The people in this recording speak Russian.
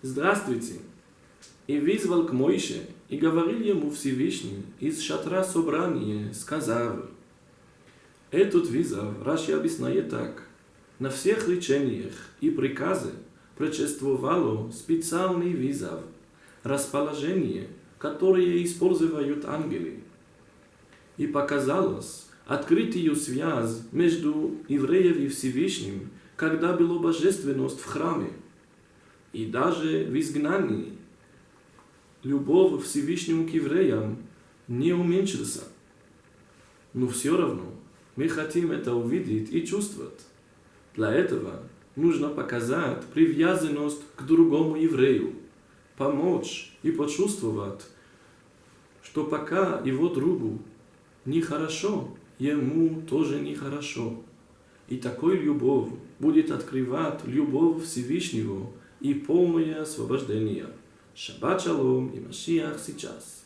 «Здравствуйте!» И вызвал к Моше, и говорил ему Всевышний из шатра собрания, сказав: этот вызов Раши объясняет так. На всех речениях и приказы предшествовало специальный вызов, расположение, которое используют ангелы. И показалось открытую связь между евреем и Всевышним, когда была божественность в храме. И даже в изгнании любовь Всевышнему к евреям не уменьшится. Но все равно мы хотим это увидеть и чувствовать. Для этого нужно показать привязанность к другому еврею, помочь и почувствовать, что пока его другу нехорошо, ему тоже нехорошо. И такой любовь будет открывать любовь Всевышнего и полное освобождение. Шаббат шалом и Машиах сейчас.